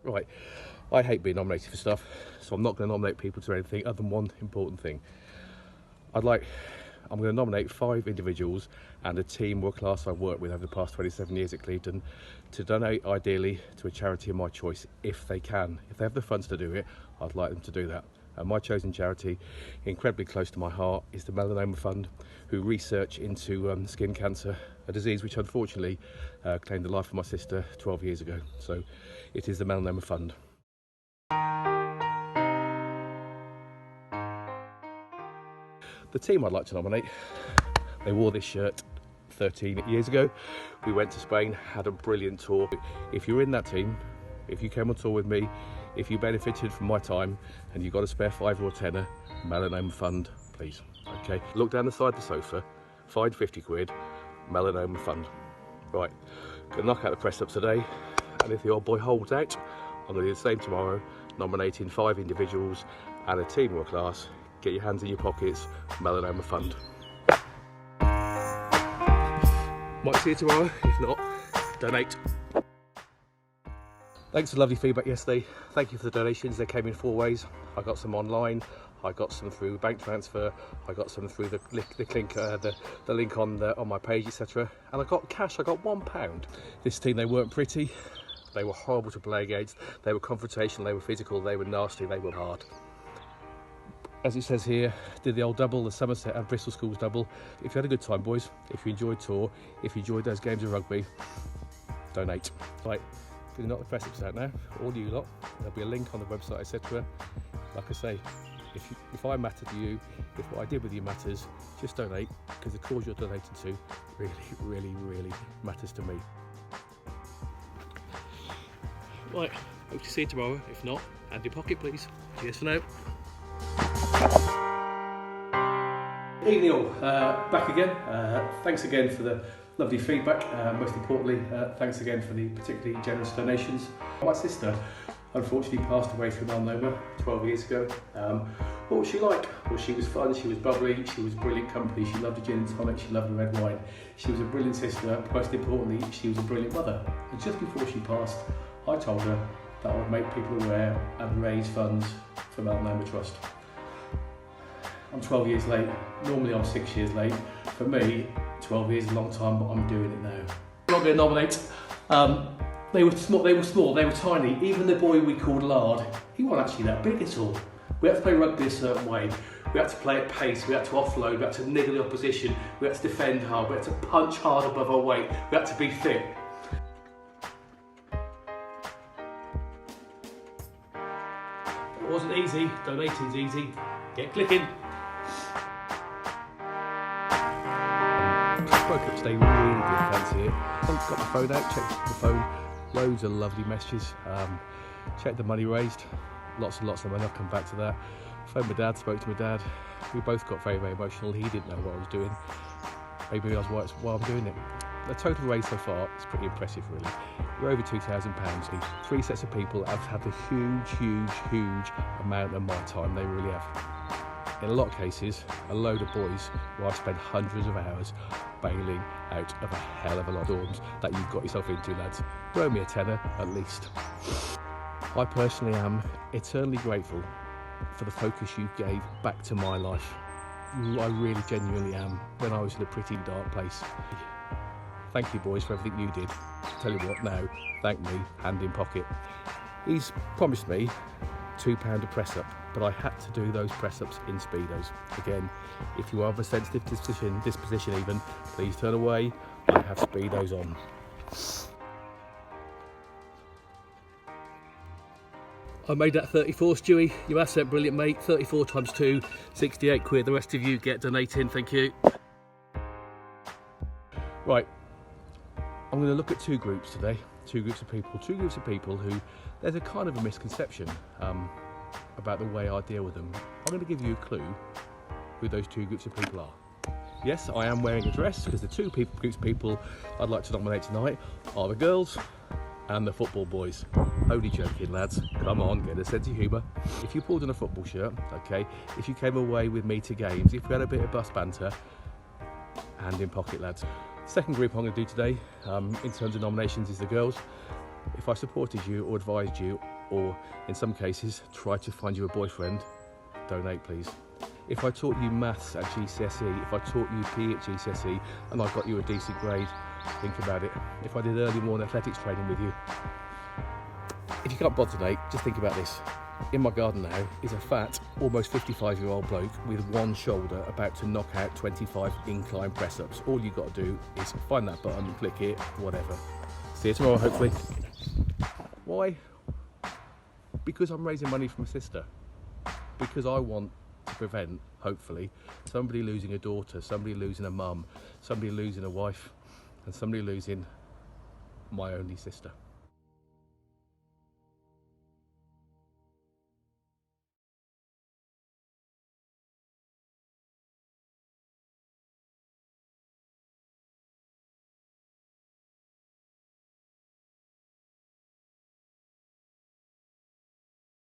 Right, I hate being nominated for stuff, so I'm not going to nominate people to anything other than one important thing. I'm going to nominate 5 individuals and a team or class I've worked with over the past 27 years at Clevedon to donate ideally to a charity of my choice if they can. If they have the funds to do it, I'd like them to do that. And my chosen charity, incredibly close to my heart, is the Melanoma Fund, who research into skin cancer, a disease which unfortunately claimed the life of my sister 12 years ago. So it is the Melanoma Fund. The team I'd like to nominate, they wore this shirt 13 years ago. We went to Spain, had a brilliant tour. If you're in that team, if you came on tour with me, if you benefited from my time and you got a spare 5 or 10, Melanoma Fund, please. Okay, look down the side of the sofa, find 50 quid, Melanoma Fund. Right, gonna knock out the press ups today, and if the old boy holds out, I'm gonna do the same tomorrow, nominating 5 individuals and a team or a class. Get your hands in your pockets, Melanoma Fund. Might see you tomorrow, if not, donate. Thanks for the lovely feedback yesterday. Thank you for the donations. They came in 4 ways. I got some online, I got some through bank transfer, I got some through the link on my page, etc. And I got cash, I got £1. This team, they weren't pretty, they were horrible to play against, they were confrontational, they were physical, they were nasty, they were hard. As it says here, did the old double, the Somerset and Bristol schools double. If you had a good time, boys, if you enjoyed tour, if you enjoyed those games of rugby, donate. Right, gonna knock the press ups out now, all you lot. There'll be a link on the website, etc. Like I say, if I matter to you, if what I did with you matters, just donate, because the cause you're donating to really matters to me. Right, hope to see you tomorrow. If not, hand your pocket, please. Cheers for now. Evening all, back again. Thanks again for the lovely feedback. Most importantly, thanks again for the particularly generous donations. My sister unfortunately passed away from melanoma 12 years ago. What was she like? Well, she was fun, she was bubbly, she was brilliant company, she loved a gin and tonic, she loved a red wine. She was a brilliant sister, most importantly, she was a brilliant mother. And just before she passed, I told her that I would make people aware and raise funds for Melanoma Trust. I'm 12 years late, normally I'm 6 years late. For me, 12 years is a long time, but I'm doing it now. I'm not going to nominate. They were small, they were tiny. Even the boy we called Lard, he wasn't actually that big at all. We had to play rugby a certain way. We had to play at pace, we had to offload, we had to niggle the opposition, we had to defend hard, we had to punch hard above our weight, we had to be fit. It wasn't easy, donating's easy. Get clicking. Woke up today really did fancy it. Got my phone out, checked the phone, loads of lovely messages. Checked the money raised, lots and lots of money. I'll come back to that. Phoned my dad, spoke to my dad. We both got very emotional. He didn't know what I was doing. Maybe realised why I'm doing it. The total raise so far is pretty impressive, really. We're over £2,000. 3 sets of people have had a huge amount of my time. They really have. In a lot of cases, a load of boys where I've spent hundreds of hours bailing out of a hell of a lot of storms that you've got yourself into, lads. Throw me a tenner at least. I personally am eternally grateful for the focus you gave back to my life. I really genuinely am, when I was in a pretty dark place. Thank you, boys, for everything you did. Tell you what now, thank me, hand in pocket. He's promised me £2 a press up, but I had to do those press ups in Speedos. Again, if you are of a sensitive disposition even, please turn away. I have Speedos on. I made that 34, Stewie. Your asset, brilliant, mate. 34 times 2, 68 quid. The rest of you get donating, thank you. Right, I'm going to look at 2 groups today. 2 groups of people who there's a kind of a misconception about the way I deal with them. I'm going to give you a clue who those 2 groups of people are. Yes, I am wearing a dress, because the 2 groups of people I'd like to nominate tonight are the girls and the football boys. Only joking, lads. Come on, get a sense of humour. If you pulled on a football shirt, okay, if you came away with me to games, if we had a bit of bus banter, hand in pocket, lads. Second group I'm going to do today, in terms of nominations, is the girls. If I supported you or advised you or in some cases, try to find you a boyfriend, donate please. If I taught you maths at GCSE, if I taught you PE at GCSE, and I got you a decent grade, think about it. If I did early morning athletics training with you, if you can't bother to donate, just think about this. In my garden now is a fat, almost 55-year-old bloke with one shoulder about to knock out 25 incline press-ups. All you got to do is find that button, click it, whatever. See you tomorrow, hopefully. Why? Because I'm raising money for my sister. Because I want to prevent, hopefully, somebody losing a daughter, somebody losing a mum, somebody losing a wife, and somebody losing my only sister.